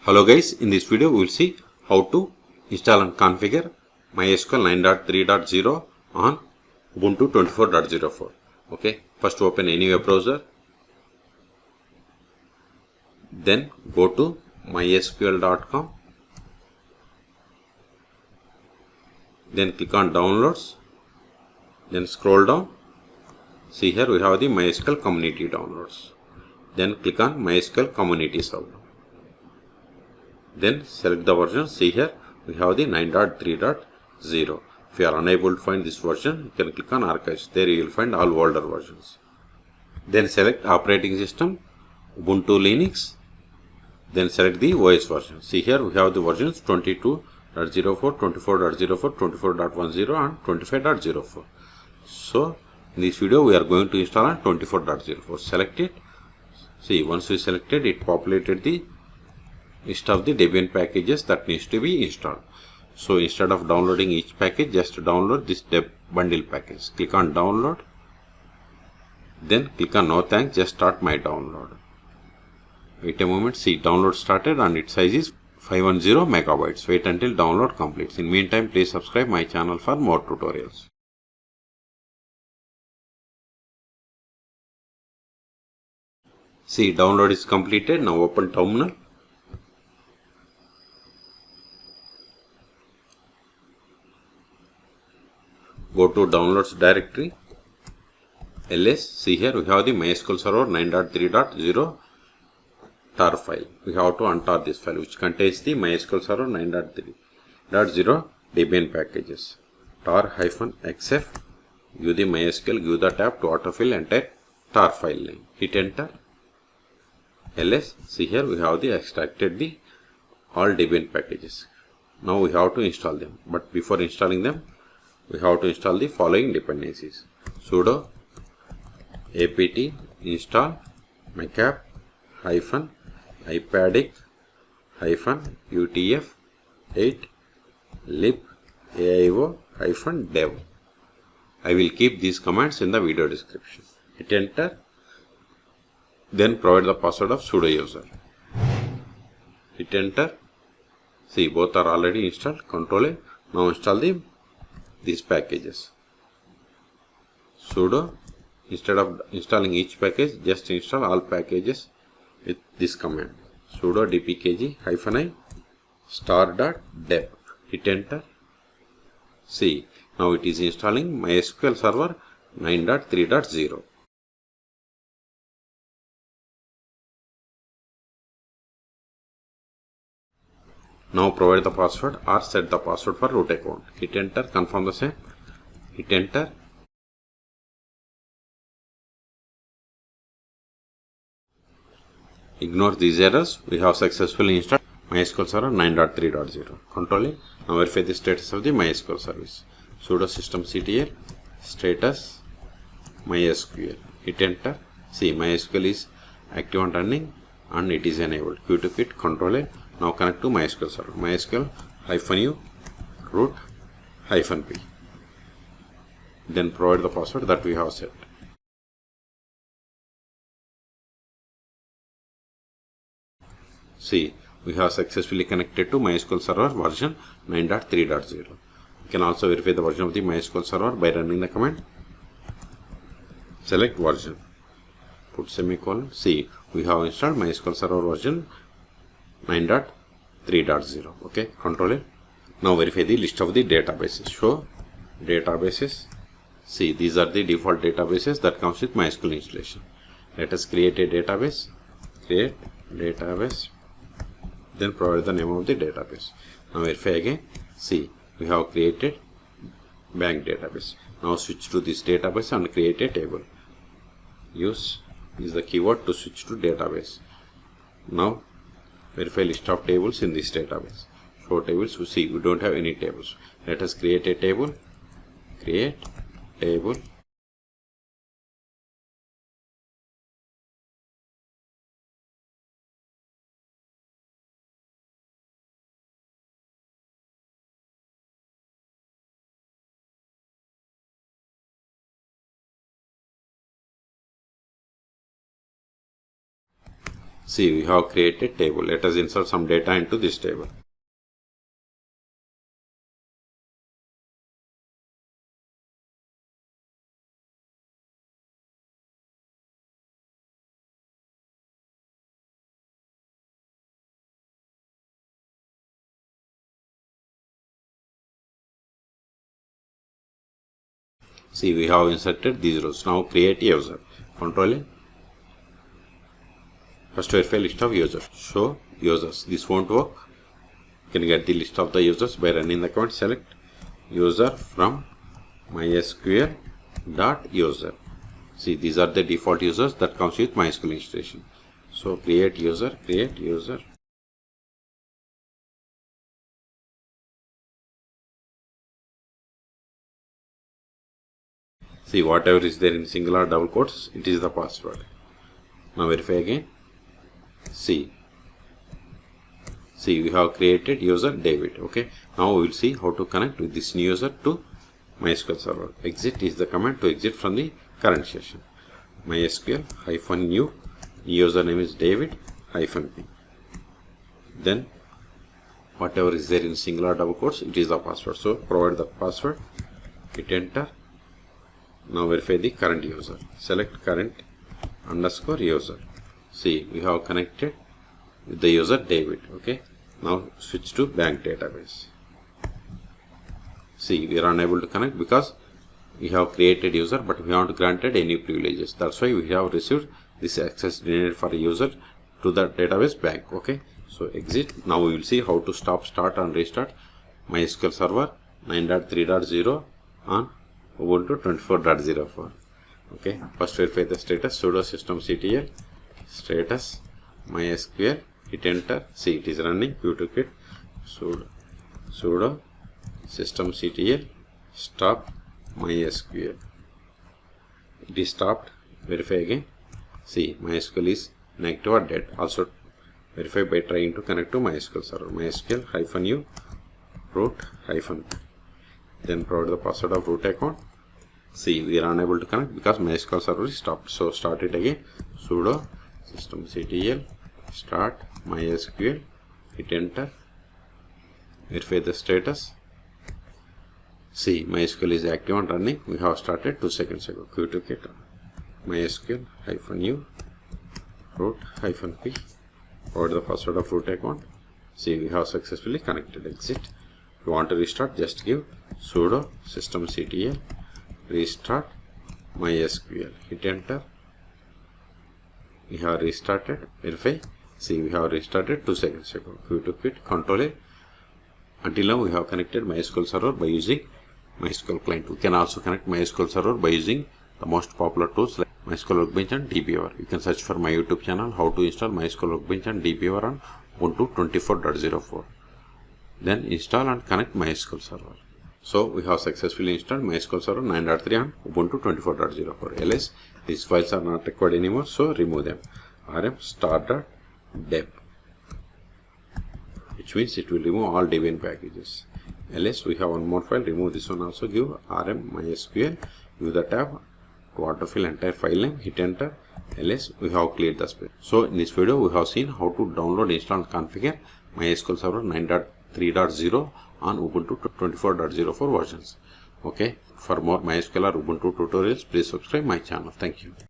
Hello guys, in this video we will see how to install and configure MySQL 9.3.0 on Ubuntu 24.04. Okay, first open any web browser, then go to mysql.com, then click on downloads, then scroll down. See here we have the MySQL community downloads. Then click on MySQL community server. Then select the version. See here we have the 9.3.0. If you are unable to find this version, you can click on archives. There you will find all older versions. Then select operating system, Ubuntu Linux. Then select the OS version. See here we have the versions 22.04, 24.04, 24.10 and 25.04. So in this video we are going to install on 24.04. Select it. See, once we selected, it populated the list of the Debian packages that needs to be installed. So instead of downloading each package, just download this deb bundle package. Click on download. Then click on no thanks, just start my download. Wait a moment. See, download started and its size is 510 megabytes. Wait until download completes. In meantime, please subscribe my channel for more tutorials. See, download is completed. Now open terminal. Go to downloads directory, ls. See here we have the MySQL server 9.3.0 tar file. We have to untar this file, which contains the MySQL server 9.3.0 Debian packages. tar-xf, give the MySQL, give the tab to autofill entire tar file name. Hit enter. ls. See here we have the extracted the all Debian packages. Now we have to install them. But before installing them, we have to install the following dependencies: sudo apt-install -ipackget-utf-8 libaio-dev. I will keep these commands in the video description. Hit enter. Then provide the password of sudo user. Hit enter. See, both are already installed. Control A. Now install these packages. Sudo, instead of installing each package, just install all packages with this command: sudo dpkg-i star.deb. Hit enter. See, now it is installing MySQL server 9.3.0. Now provide the password or set the password for root account. Hit enter, confirm the same. Hit enter. Ignore these errors. We have successfully installed MySQL server 9.3.0. Control A. Now verify the status of the MySQL service. Sudo systemctl status MySQL. Hit enter. See, MySQL is active and running and it is enabled. Q to quit. Control A. Now connect to MySQL server. MySQL -u root -p. Then provide the password that we have set. See, we have successfully connected to MySQL server version 9.3.0. You can also verify the version of the MySQL server by running the command. Select version. Put semicolon. See, we have installed MySQL server version 9.3.0. Okay, control it. Now verify the list of the databases. Show databases. See, these are the default databases that comes with MySQL installation. Let us create a database. Create database. Then provide the name of the database. Now verify again. See, we have created bank database. Now switch to this database and create a table. Use is the keyword to switch to database. Now verify list of tables in this database. Show tables. We see we don't have any tables. Let us create a table. Create table. See, we have created table. Let us insert some data into this table. See, we have inserted these rows. Now create user. Control A. First verify list of users. Show users. This won't work. You can get the list of the users by running the command. Select user from MySQL .user. See, these are the default users that comes with MySQL installation. So create user. See, whatever is there in single or double quotes, it is the password. Now verify again. See, we have created user David. Okay. Now we will see how to connect with this new user to MySQL server. Exit is the command to exit from the current session. MySQL -new, username is David -p. Then whatever is there in single or double quotes, it is the password. So provide the password, hit enter. Now verify the current user. Select current _user. See, we have connected with the user David. Okay. Now switch to bank database. See, we are unable to connect because we have created user, but we haven't granted any privileges. That's why we have received this access denied for a user to the database bank. Okay. So exit. Now we will see how to stop, start and restart MySQL server 9.3.0 on Ubuntu 24.04. Okay. First verify the status. Sudo systemctl status MySQL. Hit enter. See, it is running. Qt sudo systemctl stop MySQL. It is stopped. Verify again. See, MySQL is inactive or dead. Also verify by trying to connect to MySQL server. MySQL -u root -p. Then provide the password of root account. See, we are unable to connect because MySQL server is stopped. So start it again. Sudo systemctl start MySQL. Hit enter. Verify the status. See, MySQL is active and running. We have started 2 seconds ago. Qt MySQL -u root -p. Provide the password of root account. See, we have successfully connected. Exit. If you want to restart, just give sudo systemctl restart MySQL. Hit enter. We have restarted. Verify. See, we have restarted 2 seconds ago. Qt Control A. Until now, we have connected MySQL server by using MySQL client. We can also connect MySQL server by using the most popular tools like MySQL Workbench and dbeaver. You can search for my YouTube channel how to install MySQL Workbench and dbeaver on Ubuntu 24.04. Then install and connect MySQL server. So we have successfully installed MySQL server 9.3 on Ubuntu 24.04. ls these files are not required anymore, so remove them. rm start.deb, which means it will remove all Debian packages. ls we have one more file, remove this one also. Give rm mysql, give the tab to autofill entire file name, hit enter. ls we have cleared the space. So in this video we have seen how to download, install and configure MySQL server 9.3.0 on Ubuntu 24.04 versions. Okay, for more MySQL or Ubuntu tutorials, please subscribe my channel. Thank you.